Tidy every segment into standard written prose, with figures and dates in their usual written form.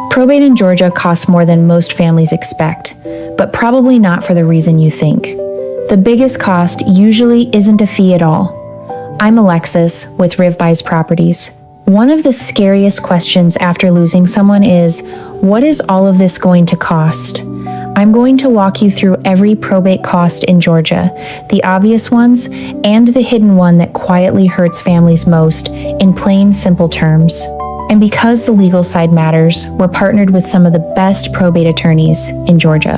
Probate in Georgia costs more than most families expect, but probably not for the reason you think. The biggest cost usually isn't a fee at all. I'm Alexis with Rivby's Properties. One of the scariest questions after losing someone is, what is all of this going to cost? I'm going to walk you through every probate cost in Georgia, the obvious ones and the hidden one that quietly hurts families most, in plain, simple terms. And because the legal side matters, we're partnered with some of the best probate attorneys in Georgia.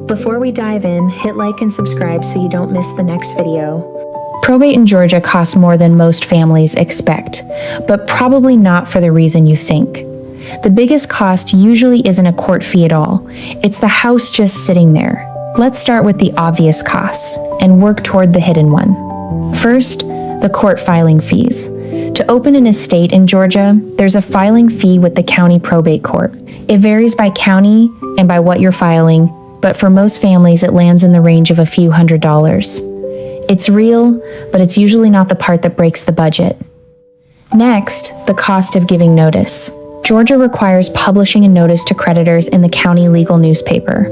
Before we dive in, hit like and subscribe so you don't miss the next video. Probate in Georgia costs more than most families expect, but probably not for the reason you think. The biggest cost usually isn't a court fee at all. It's the house just sitting there. Let's start with the obvious costs and work toward the hidden one. First, the court filing fees. To open an estate in Georgia, there's a filing fee with the county probate court. It varies by county and by what you're filing, but for most families it lands in the range of a few $100s. It's real, but it's usually not the part that breaks the budget. Next, the cost of giving notice. Georgia requires publishing a notice to creditors in the county legal newspaper.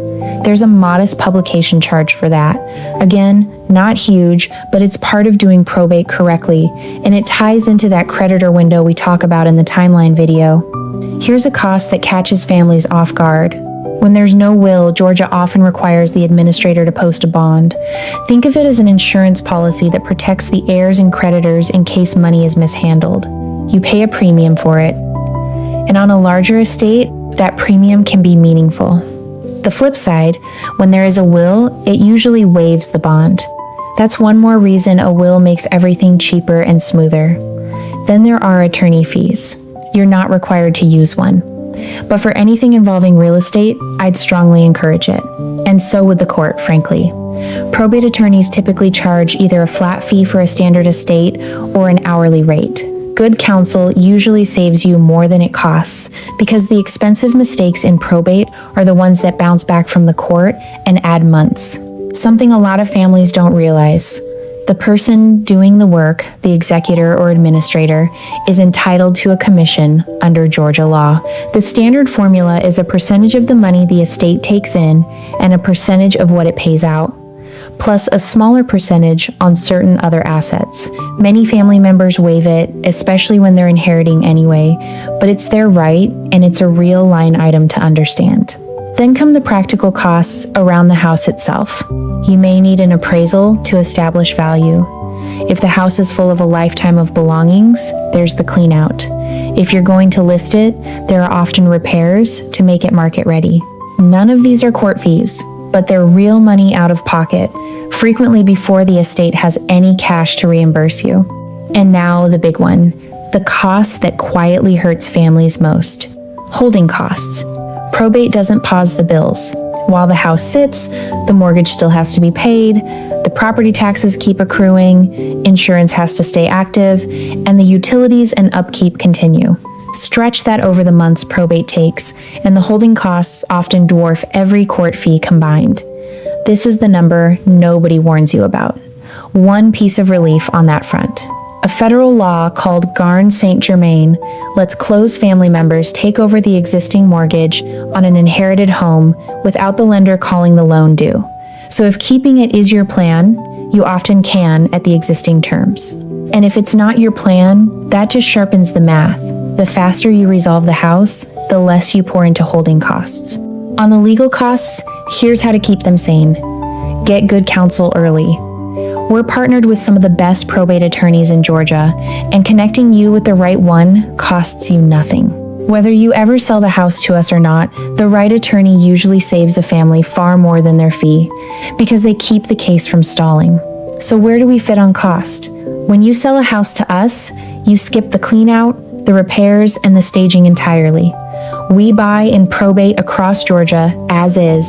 There's a modest publication charge for that. Again, not huge, but it's part of doing probate correctly, and it ties into that creditor window we talk about in the timeline video. Here's a cost that catches families off guard. When there's no will, Georgia often requires the administrator to post a bond. Think of it as an insurance policy that protects the heirs and creditors in case money is mishandled. You pay a premium for it. And on a larger estate, that premium can be meaningful. The flip side, when there is a will, it usually waives the bond. That's one more reason a will makes everything cheaper and smoother. Then there are attorney fees. You're not required to use one. But for anything involving real estate, I'd strongly encourage it. And so would the court, frankly. Probate attorneys typically charge either a flat fee for a standard estate or an hourly rate. Good counsel usually saves you more than it costs because the expensive mistakes in probate are the ones that bounce back from the court and add months. Something a lot of families don't realize. The person doing the work, the executor or administrator, is entitled to a commission under Georgia law. The standard formula is a percentage of the money the estate takes in and a percentage of what it pays out, plus a smaller percentage on certain other assets. Many family members waive it, especially when they're inheriting anyway, but it's their right and it's a real line item to understand. Then come the practical costs around the house itself. You may need an appraisal to establish value. If the house is full of a lifetime of belongings, there's the cleanout. If you're going to list it, there are often repairs to make it market ready. None of these are court fees, but they're real money out of pocket, frequently before the estate has any cash to reimburse you. And now the big one, the cost that quietly hurts families most. Holding costs. Probate doesn't pause the bills. While the house sits, the mortgage still has to be paid, the property taxes keep accruing, insurance has to stay active, and the utilities and upkeep continue. Stretch that over the months probate takes, and the holding costs often dwarf every court fee combined. This is the number nobody warns you about. One piece of relief on that front. A federal law called Garn-Saint-Germain lets close family members take over the existing mortgage on an inherited home without the lender calling the loan due. So if keeping it is your plan, you often can at the existing terms. And if it's not your plan, that just sharpens the math. The faster you resolve the house, the less you pour into holding costs. On the legal costs, here's how to keep them sane. Get good counsel early. We're partnered with some of the best probate attorneys in Georgia, and connecting you with the right one costs you nothing. Whether you ever sell the house to us or not, the right attorney usually saves a family far more than their fee, because they keep the case from stalling. So where do we fit on cost? When you sell a house to us, you skip the cleanout, the repairs, and the staging entirely. We buy in probate across Georgia as is,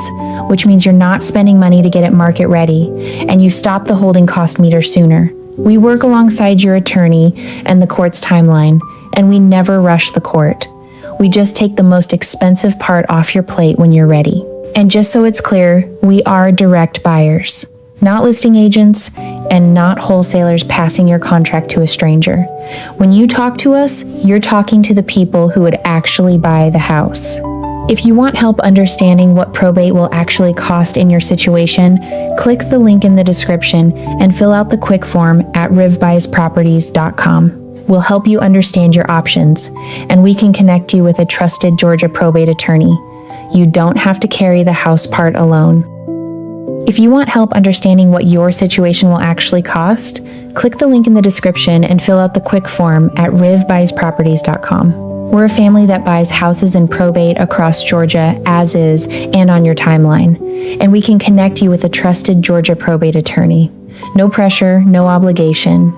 which means you're not spending money to get it market ready, and you stop the holding cost meter sooner. We work alongside your attorney and the court's timeline, and we never rush the court. We just take the most expensive part off your plate when you're ready. And just so it's clear, we are direct buyers. not listing agents, and not wholesalers passing your contract to a stranger. When you talk to us, you're talking to the people who would actually buy the house. If you want help understanding what probate will actually cost in your situation, click the link in the description and fill out the quick form at rivbuysproperties.com. We'll help you understand your options, and we can connect you with a trusted Georgia probate attorney. You don't have to carry the house part alone. If you want help understanding what your situation will actually cost, click the link in the description and fill out the quick form at rivbuysproperties.com. We're a family that buys houses in probate across Georgia as is and on your timeline, and we can connect you with a trusted Georgia probate attorney. No pressure, no obligation.